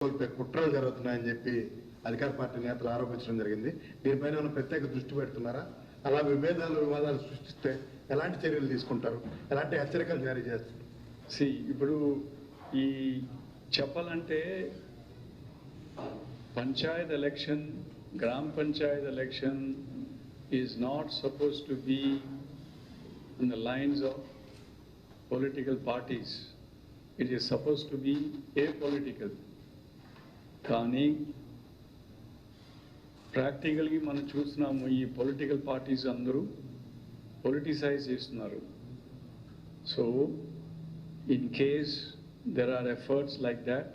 కుట్రలు జరుగుతున్నాయని చెప్పి అధికార పార్టీ నేతలు ఆరోపించడం జరిగింది. దీనిపైన ఏమైనా ప్రత్యేక దృష్టి పెడుతున్నారా? అలా వివాదాలు సృష్టిస్తే ఎలాంటి చర్యలు తీసుకుంటారు? ఎలాంటి హెచ్చరికలు జారీ చేస్తారు? ఇప్పుడు ఈ చెప్పాలంటే పంచాయత్ ఎలక్షన్, గ్రామ Panchayat election is not supposed to be on the lines of political parties. It is supposed to be apolitical. కానీ ప్రాక్టికల్గా మనం చూస్తున్నాము ఈ పొలిటికల్ పార్టీస్ అందరూ పొలిటిసైజ్ చేస్తున్నారు. So in case there are efforts like that,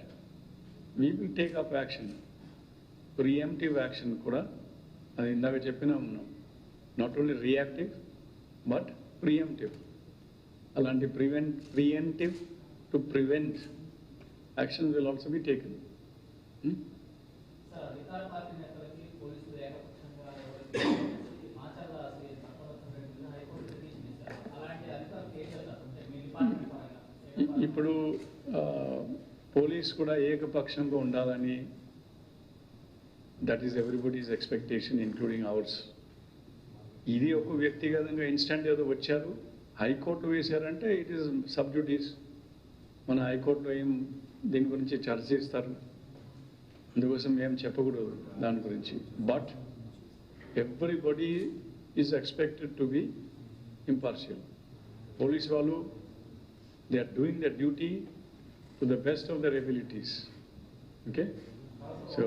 we will take up action. Preemptive action కూడా అది ఇందాక చెప్పినా ఉన్నాం. Not only reactive but preemptive. అలాంటి preemptive to prevent actions will also be taken. ఇప్పుడు police కూడా ఏకపక్షంగా ఉండాలని that is everybody's expectation including hours. ఇది ఒక వ్యక్తిగతంగా ఇన్స్టెంట్ ఏదో వచ్చారు హైకోర్టు వేశారంటే ఇట్ ఈస్ సబ్డ్యూటీస్. మన హైకోర్టులో ఏం దీని గురించి చర్చిస్తారు, అందుకోసం ఏం చెప్పకూడదు దాని గురించి. But everybody is expected to be impartial. Police వాళ్ళు they are doing their duty to the best of their abilities. Okay, so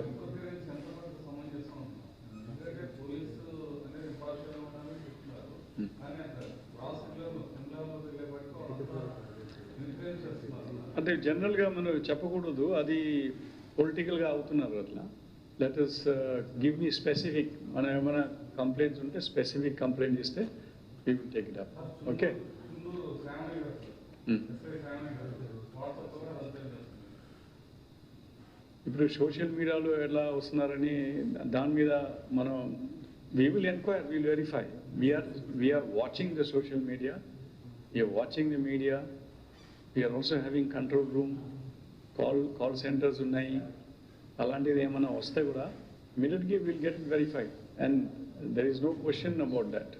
అంటే జనరల్గా మనం చెప్పకూడదు, అది పొలిటికల్గా అవుతున్నారు అట్లా. Let us give me specific, మనం ఏమైనా కంప్లైంట్స్ ఉంటే స్పెసిఫిక్ కంప్లైంట్ ఇస్తే we will take it up. Okay. ఇప్పుడు సోషల్ మీడియాలో ఎలా వస్తున్నారని దాని మీద మనం we will inquire, we will verify. We are watching the social media, we are watching the media, we are also having control room, call centers ఉన్నాయి. అలాంటిది ఏమైనా వస్తే కూడా immediately we will get it verified and there is no question about that.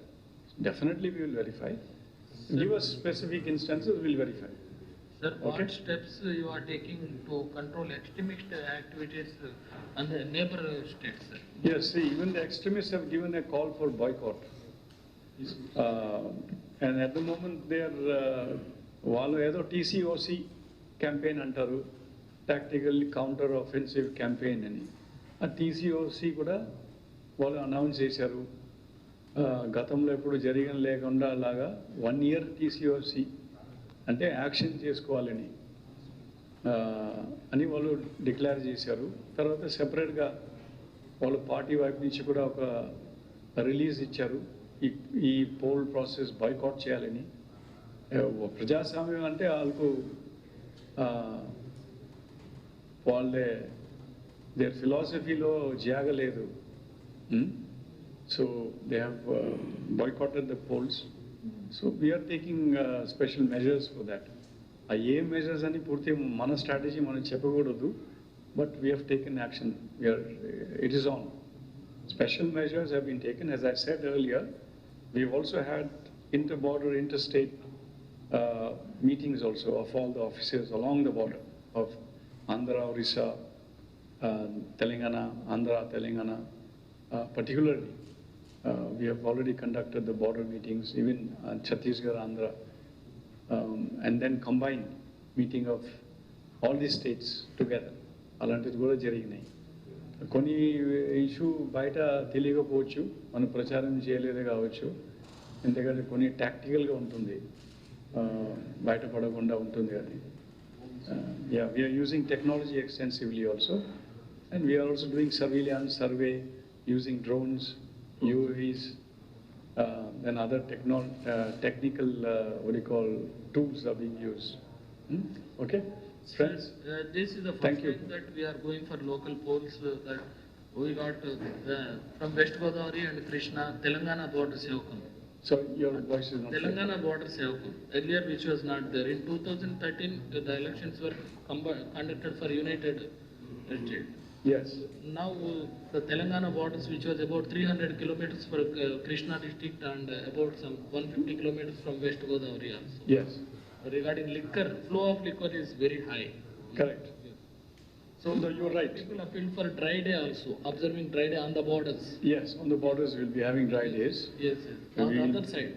Definitely we will verify. Give us specific instances, we will verify. Sir, what steps you are taking to control extremist activities on the neighbor states? Yes, see, even the extremists have given a call for boycott. And at the moment they are, వాళ్ళు ఏదో TCOC campaign అంటారు, tactical counter offensive campaign అని. ఆ TCOC కూడా వాళ్ళు announce చేశారు. గతంలో ఎప్పుడు జరిగిన లేకుండా లాగా 1 year TCOC అంటే యాక్షన్ చేసుకోవాలని అని వాళ్ళు డిక్లేర్ చేశారు. తర్వాత సెపరేట్గా వాళ్ళు పార్టీ వైపు నుంచి కూడా ఒక రిలీజ్ ఇచ్చారు, ఈ పోల్ ప్రాసెస్ బాయ్కాట్ చేయాలని. ప్రజాస్వామ్యం అంటే వాళ్ళకు దేర్ ఫిలాసఫీలో జాగలేదు. So they have boycotted the polls. So we are taking special measures for that. ఏ measures అని పూర్తి మన స్ట్రాటజీ మనం చెప్పకూడదు, but we have taken action. It is on. Special measures have been taken. As I said earlier, we have also had inter-border, interstate meetings also of all the officers along the border of Andhra, Orissa, Telangana, Andhra, Telangana, particularly. We have already conducted the border meetings, even Chhattisgarh, Andhra, and then combined meeting of all these states together. అలాంటిది కూడా జరిగినాయి. కొన్ని issue బయట తెలియకపోవచ్చు, మనం ప్రచారం చేయలేదు కావచ్చు, ఎందుకంటే కొన్ని టాక్టికల్గా ఉంటుంది, బయటపడకుండా ఉంటుంది అది. We are using technology extensively also, and we are also doing surveillance, survey, using drones, UAVs, and other technical tools are being used. Okay, friends. This is the first time that we are going for local polls. That we got from West Godavari and Krishna, Telangana border Sevakam. So your voice is not Telangana border Sevakam. Earlier, which was not there. In 2013, the elections were conducted for United estate. Yes, Now, the Telangana borders, which was about 300 kilometers for Krishna district and about some 150 kilometers from West Godavari also. yes, Regarding liquor, flow of liquor is very high. correct. So No, you're right. people appeal for dry day also, observing dry day on the borders. Yes, on the borders we'll be having dry days. Yes, yes. On the We- other side.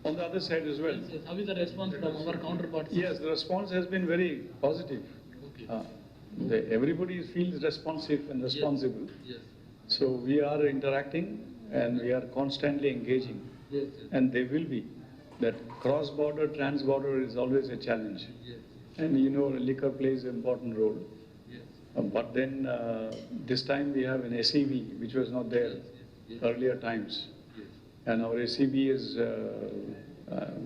On the other side as well. Yes, yes. How is the response from our counterparts? Yes, the response has been very positive. Okay. Everybody feels responsive and responsible. Yes. So we are interacting and we are constantly engaging. Yes, yes. And they will be. That cross-border, trans-border is always a challenge. Yes. And you know, liquor plays an important role. Yes. But then this time we have an SEB, which was not there Yes, yes. earlier times. Yes. And our SEB is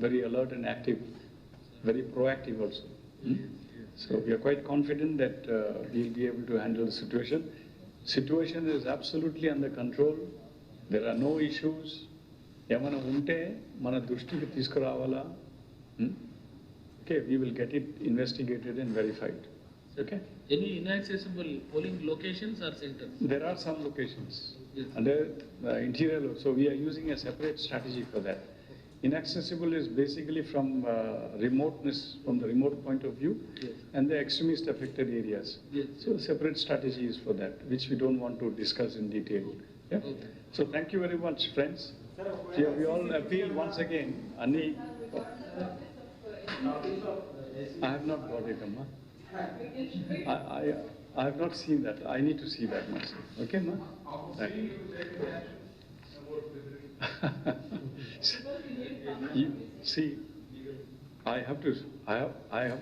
very alert and active, very proactive also. So we are quite confident that we'll be able to handle the situation. Situation is absolutely under control. There are no issues. ఏమైనా ఉంటే మన దృష్టికి తీసుకురావాలా? Okay, we will get it investigated and verified. Okay? Any inaccessible polling locations or centers? There are some locations Yes. under the interior, so we are using a separate strategy for that. Inaccessible is basically from remoteness, from the remote point of view, Yes. and the extremist affected areas. Yes. So separate strategy is for that, which we don't want to discuss in detail. Yeah? Okay. So thank you very much, friends. Yeah, we all appeal once again. Ani, I have not got it, Amma. I have not seen that. I need to see that myself. Okay, Ma? Right. You see, I have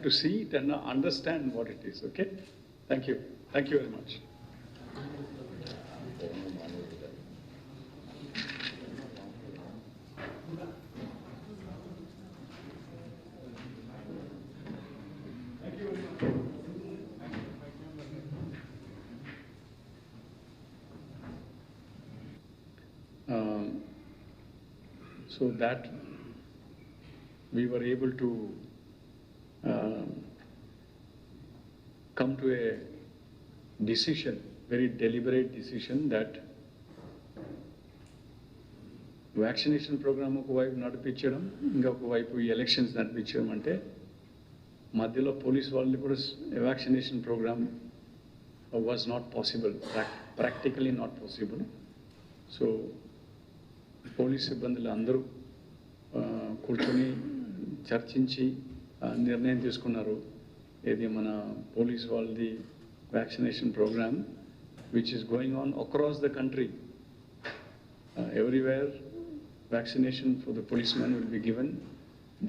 to see it and understand what it is. Okay? Thank you. Thank you very much. So that we were able to come to a decision, very deliberate decision that vaccination program ఒకవైపు నడిపించడం, ఇంకొక వైపు ఈ elections నడిపించడం అంటే మధ్యలో police వాళ్ళని కూడా vaccination programme was not possible, practically not possible. So police సిబ్బందులు అందరూ కూర్చొని చర్చించి నిర్ణయం తీసుకున్నారు. ఇది మన పోలీస్ వాళ్ళది vaccination programme which is going on across the country. Everywhere vaccination for the policemen will be given,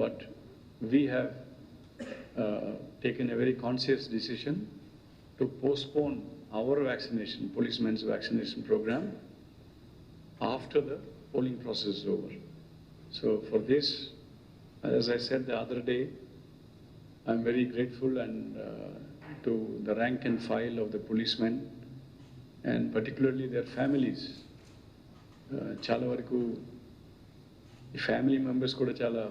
but we have taken a very conscious decision to postpone our vaccination, policemen's vaccination program after the polling process is over. So for this, as I said the other day, I'm very grateful and to the rank and file of the policemen and particularly their families. చాలా వరకు ఈ family members కూడా చాలా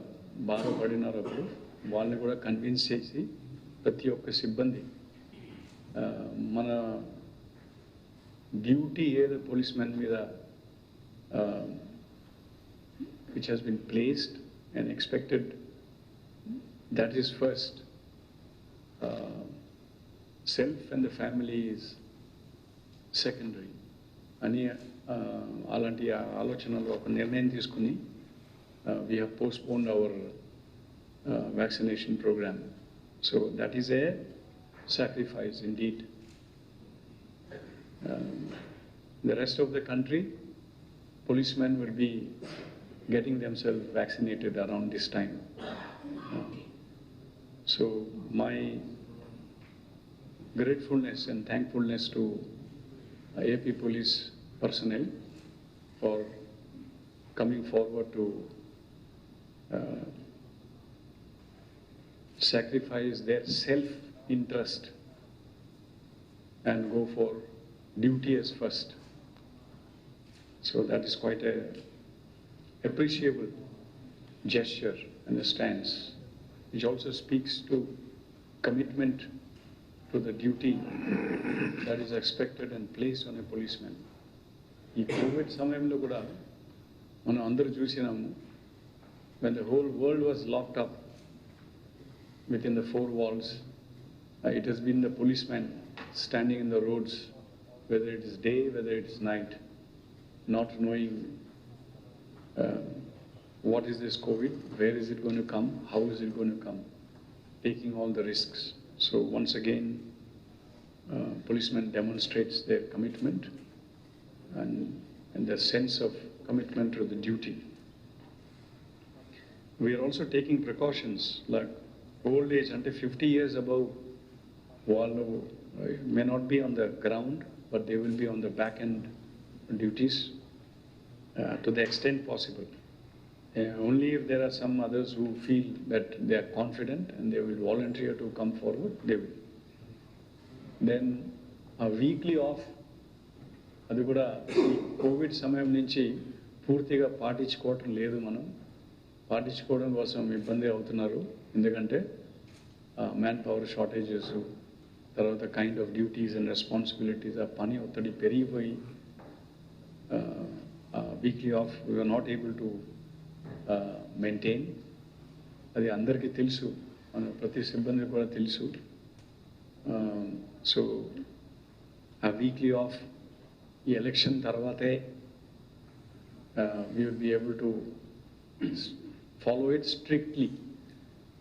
బాధపడినారు. అప్పుడు వాళ్ళని కూడా convince చేసి ప్రతి ఒక్క సిబ్బంది మన డ్యూటీ ఏదో పోలీస్ మెన్ మీద which has been placed and expected, that is first. Self and the family is secondary అని అలాంటి ఆలోచనలో ఒక నిర్ణయం తీసుకుని we have postponed our vaccination program. So that is a sacrifice indeed. The rest of the country, policemen will be getting themselves vaccinated around this time. So my gratefulness and thankfulness to AP police personnel for coming forward to sacrifice their self-interest and go for duty as first. So that is quite a appreciable gesture and a stance, which also speaks to commitment to the duty that is expected and placed on a policeman. ఈ Covid సమయంలో కూడా మనం అందరూ చూసినాము, when the whole world was locked up within the four walls, it has been the policeman standing in the roads, whether it is day, whether it is night, not knowing what is this COVID, where is it going to come, how is it going to come, taking all the risks. So once again, policemen demonstrates their commitment and their sense of commitment to the duty. We are also taking precautions like old age until 50 years above, వాళ్ళు may not be on the ground, but they will be on the back end duties to the extent possible. Only if there are some others who feel that they are confident and they will volunteer to come forward, they will. Then a weekly off, అది కూడా ఈ Covid సమయం నుంచి పూర్తిగా పాటించుకోవటం లేదు. మనం పాటించుకోవడం కోసం ఇబ్బంది అవుతున్నారు, ఎందుకంటే మ్యాన్ పవర్ షార్టేజెస్, తర్వాత kind of duties and responsibilities, ఆ పని ఒత్తిడి పెరిగిపోయి weekly off we are not able to maintain. అది అందరికీ తెలుసు, మన ప్రతి సిబ్బందికి కూడా తెలుసు. సో ఆ వీక్లీ ఆఫ్ ఈ ఎలక్షన్ తర్వాతే we will be able to follow it strictly.